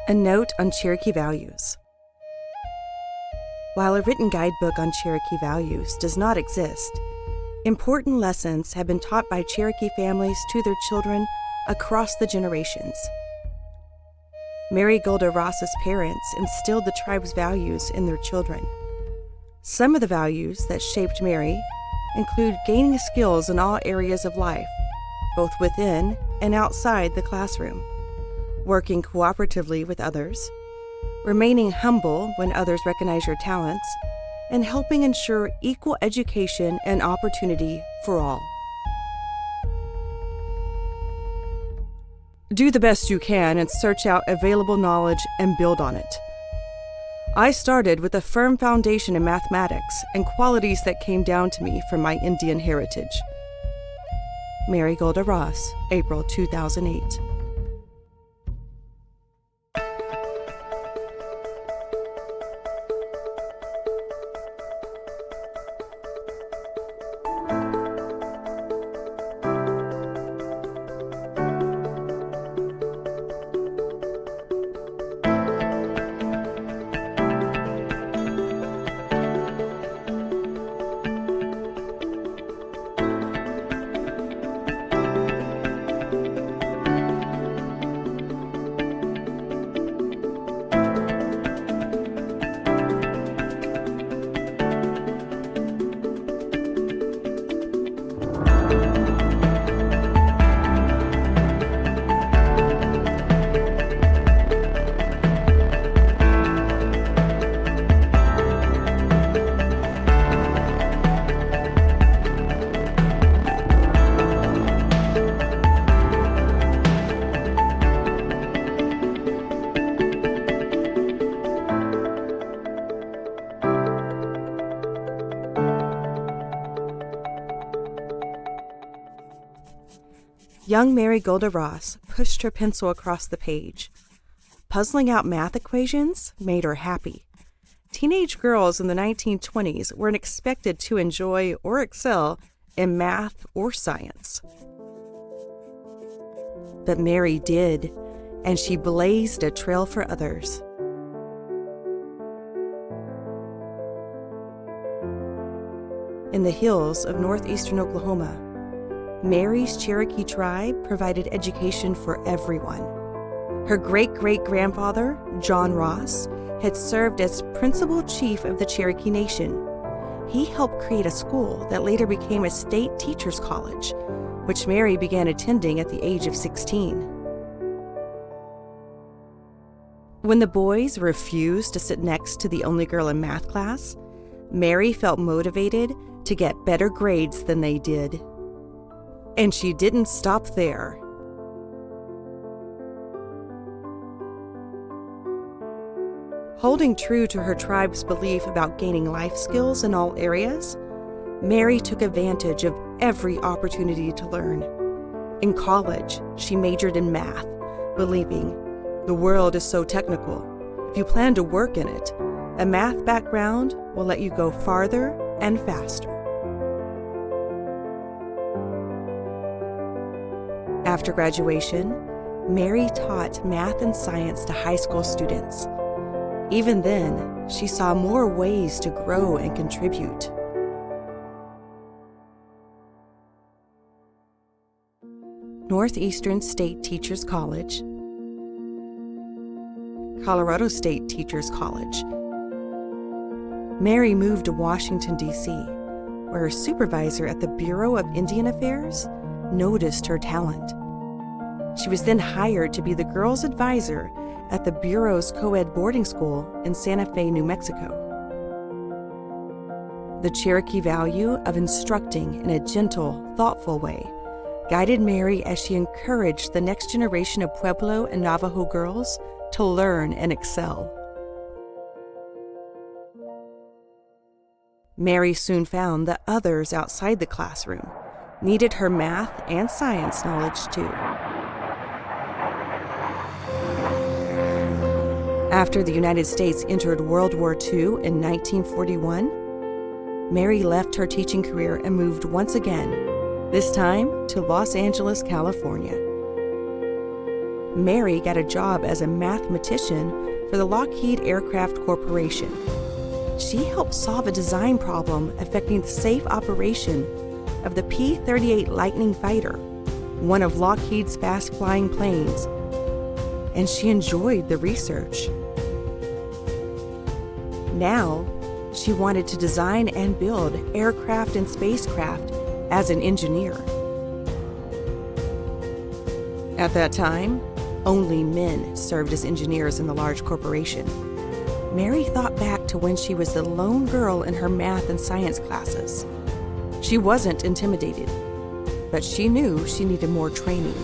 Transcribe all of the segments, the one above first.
A note on Cherokee values. While a written guidebook on Cherokee values does not exist, important lessons have been taught by Cherokee families to their children across the generations. Mary Golda Ross's parents instilled the tribe's values in their children. Some of the values that shaped Mary include gaining skills in all areas of life, both within and outside the classroom, working cooperatively with others, remaining humble when others recognize your talents, and helping ensure equal education and opportunity for all. Do the best you can and search out available knowledge and build on it. I started with a firm foundation in mathematics and qualities that came down to me from my Indian heritage. Mary Golda Ross, April 2008. Young Mary Golda Ross pushed her pencil across the page. Puzzling out math equations made her happy. Teenage girls in the 1920s weren't expected to enjoy or excel in math or science. But Mary did, and she blazed a trail for others. In the hills of northeastern Oklahoma, Mary's Cherokee tribe provided education for everyone. Her great-great-grandfather, John Ross, had served as principal chief of the Cherokee Nation. He helped create a school that later became a state teachers' college, which Mary began attending at the age of 16. When the boys refused to sit next to the only girl in math class, Mary felt motivated to get better grades than they did. And she didn't stop there. Holding true to her tribe's belief about gaining life skills in all areas, Mary took advantage of every opportunity to learn. In college, she majored in math, believing, the world is so technical. If you plan to work in it, a math background will let you go farther and faster. After graduation, Mary taught math and science to high school students. Even then, she saw more ways to grow and contribute. Northeastern State Teachers College, Colorado State Teachers College. Mary moved to Washington, D.C., where her supervisor at the Bureau of Indian Affairs noticed her talent. She was then hired to be the girls' advisor at the Bureau's co-ed boarding school in Santa Fe, New Mexico. The Cherokee value of instructing in a gentle, thoughtful way guided Mary as she encouraged the next generation of Pueblo and Navajo girls to learn and excel. Mary soon found that others outside the classroom needed her math and science knowledge too. After the United States entered World War II in 1941, Mary left her teaching career and moved once again, this time to Los Angeles, California. Mary got a job as a mathematician for the Lockheed Aircraft Corporation. She helped solve a design problem affecting the safe operation of the P-38 Lightning fighter, one of Lockheed's fast-flying planes, and she enjoyed the research. Now, she wanted to design and build aircraft and spacecraft as an engineer. At that time, only men served as engineers in the large corporation. Mary thought back to when she was the lone girl in her math and science classes. She wasn't intimidated, but she knew she needed more training.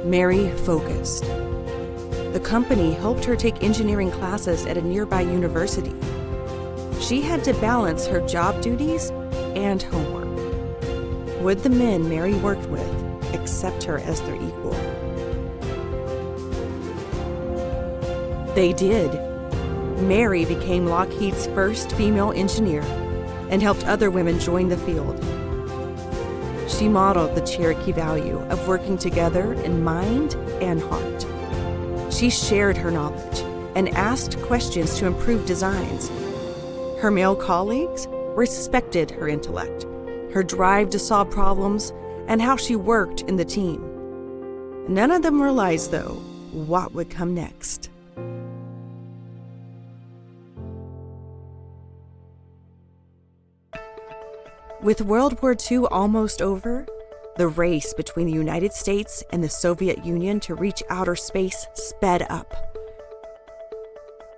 Mary focused. The company helped her take engineering classes at a nearby university. She had to balance her job duties and homework. Would the men Mary worked with accept her as their equal? They did. Mary became Lockheed's first female engineer and helped other women join the field. She modeled the Cherokee value of working together in mind and heart. She shared her knowledge and asked questions to improve designs. Her male colleagues respected her intellect, her drive to solve problems, and how she worked in the team. None of them realized, though, what would come next. With World War II almost over, the race between the United States and the Soviet Union to reach outer space sped up.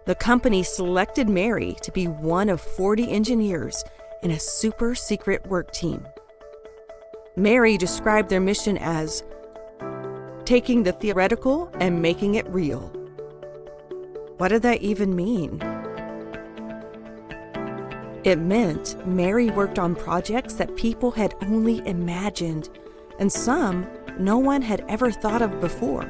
The company selected Mary to be one of 40 engineers in a super secret work team. Mary described their mission as taking the theoretical and making it real. What did that even mean? It meant Mary worked on projects that people had only imagined, and some no one had ever thought of before.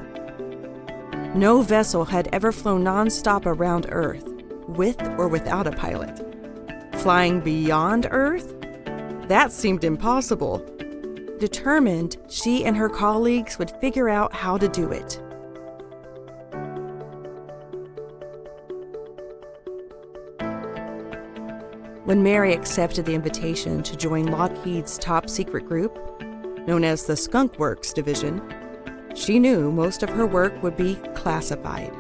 No vessel had ever flown nonstop around Earth, with or without a pilot. Flying beyond Earth? That seemed impossible. Determined, she and her colleagues would figure out how to do it. When Mary accepted the invitation to join Lockheed's top secret group, known as the Skunk Works Division, she knew most of her work would be classified.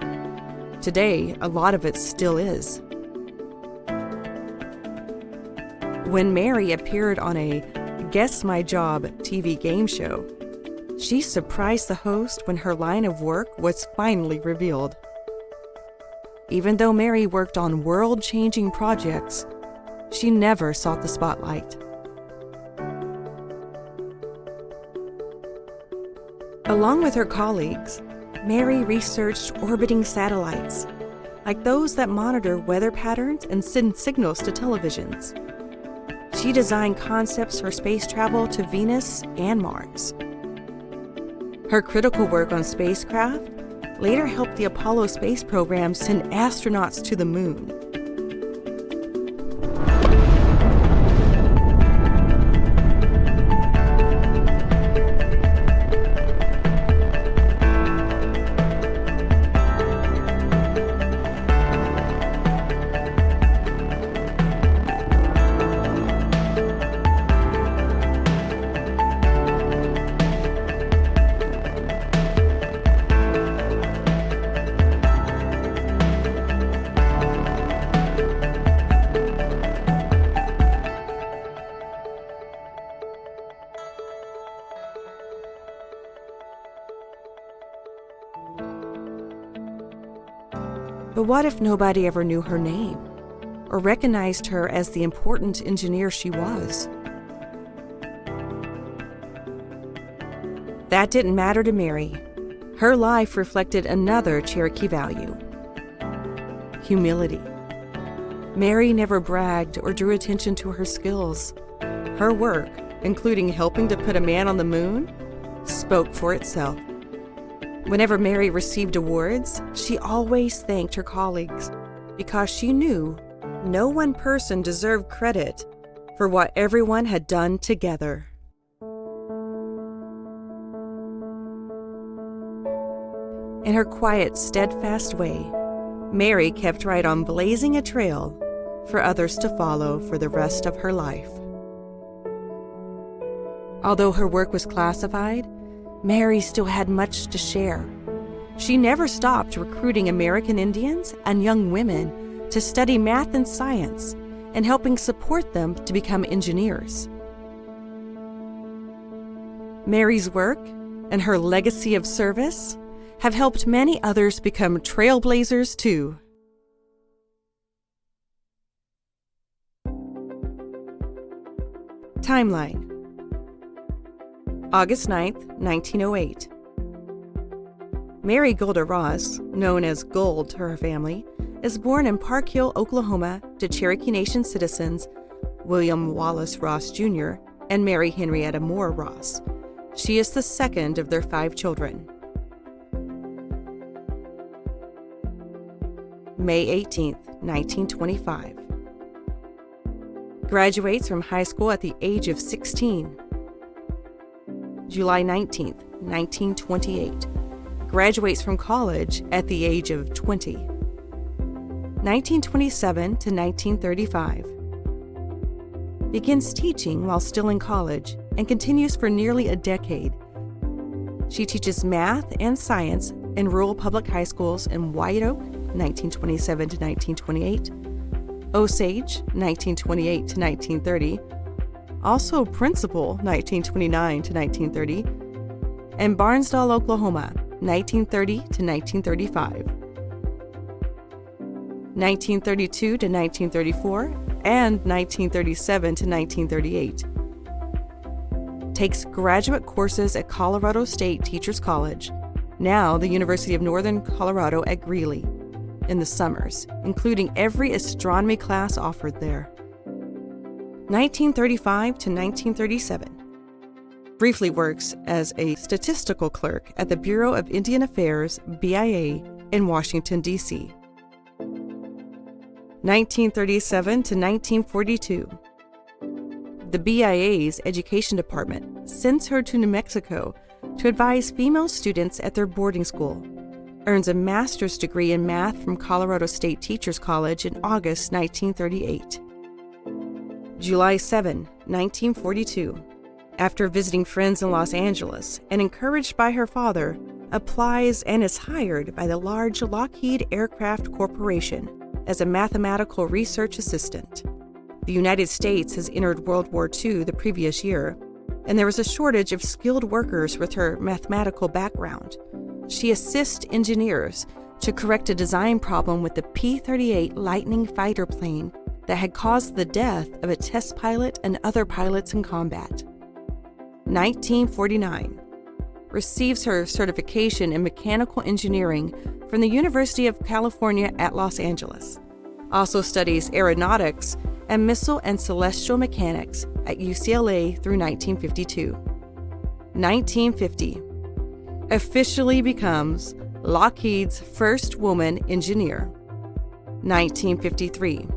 Today, a lot of it still is. When Mary appeared on a Guess My Job TV game show, she surprised the host when her line of work was finally revealed. Even though Mary worked on world-changing projects, she never sought the spotlight. Along with her colleagues, Mary researched orbiting satellites, like those that monitor weather patterns and send signals to televisions. She designed concepts for space travel to Venus and Mars. Her critical work on spacecraft later helped the Apollo space program send astronauts to the moon. But what if nobody ever knew her name or recognized her as the important engineer she was? That didn't matter to Mary. Her life reflected another Cherokee value: humility. Mary never bragged or drew attention to her skills. Her work, including helping to put a man on the moon, spoke for itself. Whenever Mary received awards, she always thanked her colleagues because she knew no one person deserved credit for what everyone had done together. In her quiet, steadfast way, Mary kept right on blazing a trail for others to follow for the rest of her life. Although her work was classified, Mary still had much to share. She never stopped recruiting American Indians and young women to study math and science and helping support them to become engineers. Mary's work and her legacy of service have helped many others become trailblazers too. Timeline: August 9th, 1908. Mary Golda Ross, known as Gold to her family, is born in Park Hill, Oklahoma, to Cherokee Nation citizens William Wallace Ross Jr. and Mary Henrietta Moore Ross. She is the second of their 5 children. May 18th, 1925. Graduates from high school at the age of 16. July 19th, 1928. Graduates from college at the age of 20. 1927 to 1935. Begins teaching while still in college and continues for nearly a decade. She teaches math and science in rural public high schools in White Oak, 1927 to 1928, Osage, 1928 to 1930, also Principal, 1929 to 1930, and Barnsdall, Oklahoma, 1930 to 1935. 1932 to 1934, and 1937 to 1938. Takes graduate courses at Colorado State Teachers College, now the University of Northern Colorado at Greeley, in the summers, including every astronomy class offered there. 1935 to 1937. Briefly works as a statistical clerk at the Bureau of Indian Affairs, BIA, in Washington, D.C. 1937 to 1942. The BIA's Education Department sends her to New Mexico to advise female students at their boarding school. Earns a master's degree in math from Colorado State Teachers College in August 1938. July 7, 1942. After visiting friends in Los Angeles and encouraged by her father, applies and is hired by the large Lockheed Aircraft Corporation as a mathematical research assistant. The United States has entered World War II the previous year, and there was a shortage of skilled workers with her mathematical background. She assists engineers to correct a design problem with the P-38 Lightning fighter plane that had caused the death of a test pilot and other pilots in combat. 1949. Receives her certification in mechanical engineering from the University of California at Los Angeles. Also studies aeronautics and missile and celestial mechanics at UCLA through 1952. 1950. Officially becomes Lockheed's first woman engineer. 1953.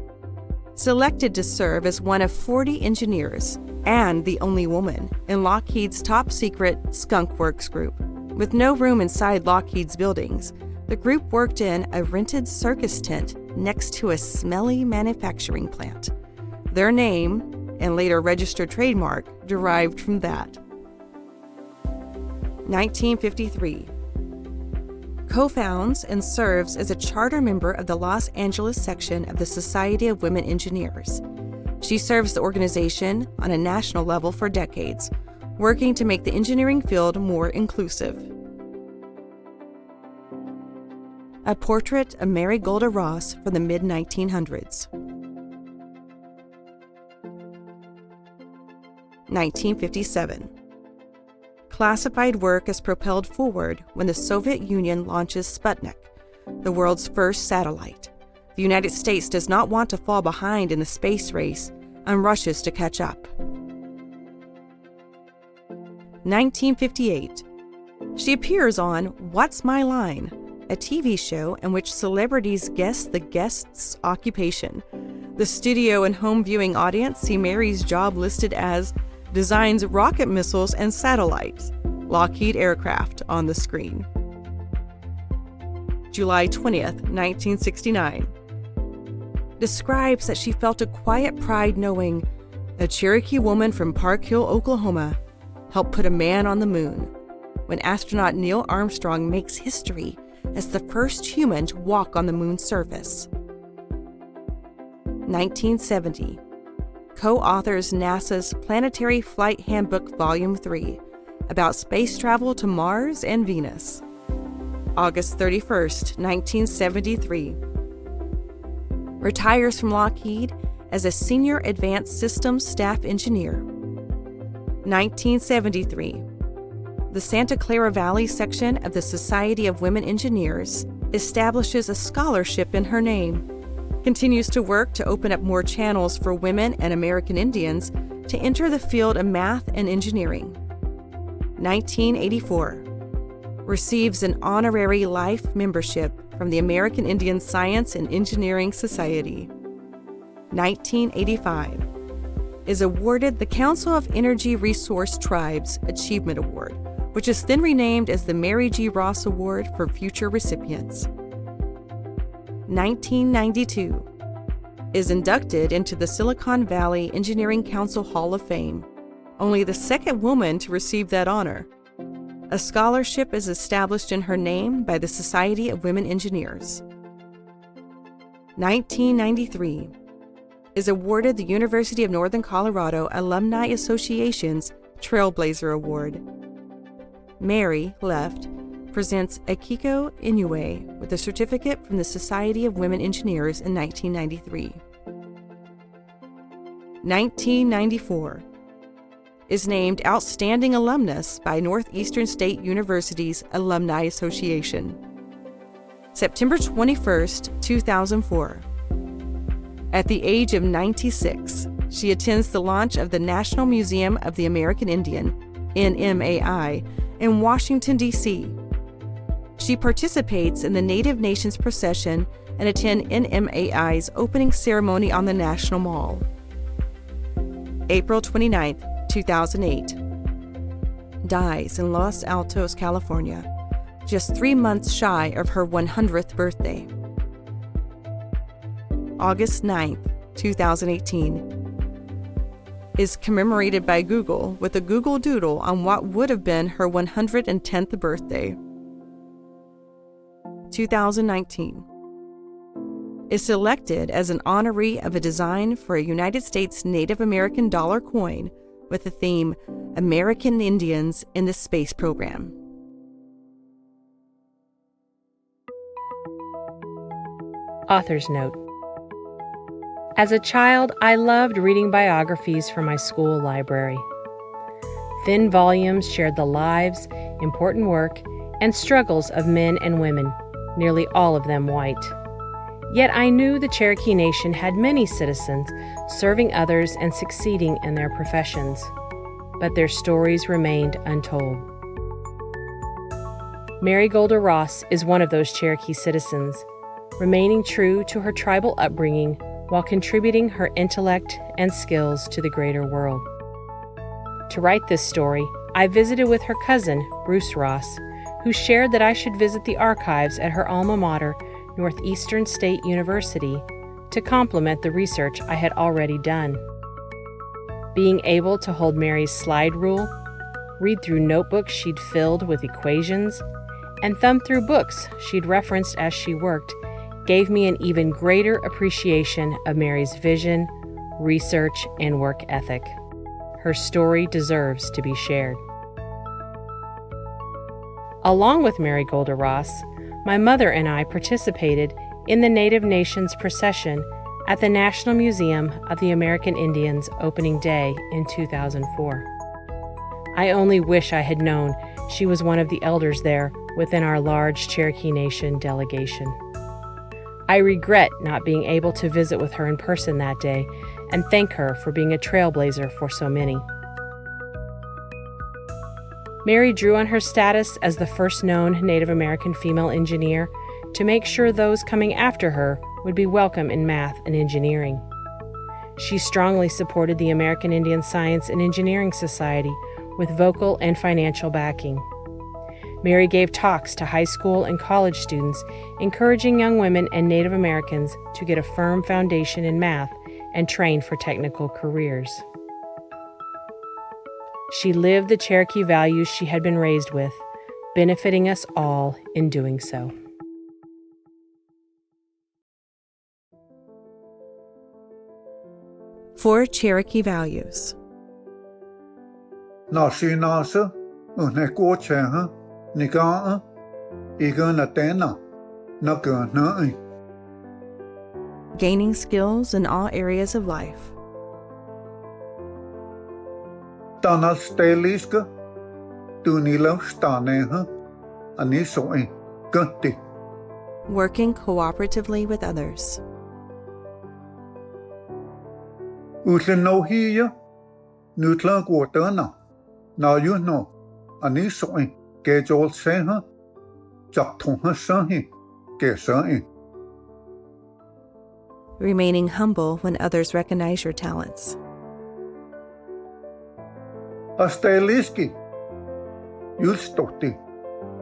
Selected to serve as one of 40 engineers and the only woman in Lockheed's top-secret Skunk Works group. With no room inside Lockheed's buildings, the group worked in a rented circus tent next to a smelly manufacturing plant. Their name, and later registered trademark, derived from that. 1953. Co-founds and serves as a charter member of the Los Angeles section of the Society of Women Engineers. She serves the organization on a national level for decades, working to make the engineering field more inclusive. A portrait of Mary Golda Ross from the mid-1900s. 1957. Classified work is propelled forward when the Soviet Union launches Sputnik, the world's first satellite. The United States does not want to fall behind in the space race and rushes to catch up. 1958. She appears on What's My Line?, a TV show in which celebrities guess the guest's occupation. The studio and home viewing audience see Mary's job listed as designs rocket missiles and satellites, Lockheed Aircraft, on the screen. July 20th, 1969, describes that she felt a quiet pride knowing a Cherokee woman from Park Hill, Oklahoma, helped put a man on the moon when astronaut Neil Armstrong makes history as the first human to walk on the moon's surface. 1970, co-authors NASA's Planetary Flight Handbook Volume 3 about space travel to Mars and Venus. August 31st, 1973, retires from Lockheed as a Senior Advanced Systems Staff Engineer. 1973, the Santa Clara Valley section of the Society of Women Engineers establishes a scholarship in her name, continues to work to open up more channels for women and American Indians to enter the field of math and engineering. 1984, receives an honorary life membership from the American Indian Science and Engineering Society. 1985, is awarded the Council of Energy Resource Tribes Achievement Award, which is then renamed as the Mary G. Ross Award for future recipients. 1992, is inducted into the Silicon Valley Engineering Council Hall of Fame, only the second woman to receive that honor. A scholarship is established in her name by the Society of Women Engineers. 1993, is awarded the University of Northern Colorado Alumni Association's Trailblazer Award. Mary Left presents Akiko Inoue with a certificate from the Society of Women Engineers in 1993. 1994, is named Outstanding Alumnus by Northeastern State University's Alumni Association. September 21st, 2004. At the age of 96, she attends the launch of the National Museum of the American Indian, NMAI, in Washington, D.C. She participates in the Native Nations procession and attends NMAI's opening ceremony on the National Mall. April 29th, 2008. Dies in Los Altos, California, just 3 months shy of her 100th birthday. August 9th, 2018, is commemorated by Google with a Google Doodle on what would have been her 110th birthday. 2019, is selected as an honoree of a design for a United States Native American dollar coin with the theme American Indians in the Space Program. Author's Note. As a child, I loved reading biographies from my school library. Thin volumes shared the lives, important work, and struggles of men and women, nearly all of them white. Yet I knew the Cherokee Nation had many citizens serving others and succeeding in their professions, but their stories remained untold. Mary Golda Ross is one of those Cherokee citizens, remaining true to her tribal upbringing while contributing her intellect and skills to the greater world. To write this story, I visited with her cousin, Bruce Ross, who shared that I should visit the archives at her alma mater, Northeastern State University, to complement the research I had already done. Being able to hold Mary's slide rule, read through notebooks she'd filled with equations, and thumb through books she'd referenced as she worked gave me an even greater appreciation of Mary's vision, research, and work ethic. Her story deserves to be shared. Along with Mary Golda Ross, my mother and I participated in the Native Nations procession at the National Museum of the American Indians opening day in 2004. I only wish I had known she was one of the elders there within our large Cherokee Nation delegation. I regret not being able to visit with her in person that day and thank her for being a trailblazer for so many. Mary drew on her status as the first known Native American female engineer to make sure those coming after her would be welcome in math and engineering. She strongly supported the American Indian Science and Engineering Society with vocal and financial backing. Mary gave talks to high school and college students, encouraging young women and Native Americans to get a firm foundation in math and train for technical careers. She lived the Cherokee values she had been raised with, benefiting us all in doing so. Four Cherokee values. Na si na sa, ne ko chen ni ka iga na tena, na ka na Gaining skills in all areas of life. Tana steliska, tu ni lang stane ani so ganti. Working cooperatively with others. Ulen no hiya, nutla ko tana, na you know, ani so ke jol se chak thong sa ke sa Remaining humble when others recognize your talents. A steliski, you'll stoti,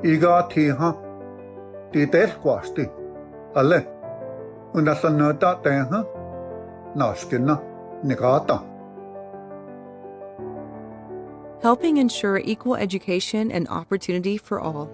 iga ti ti del quasti, ale, una sanata te naskina, negata. Helping ensure equal education and opportunity for all.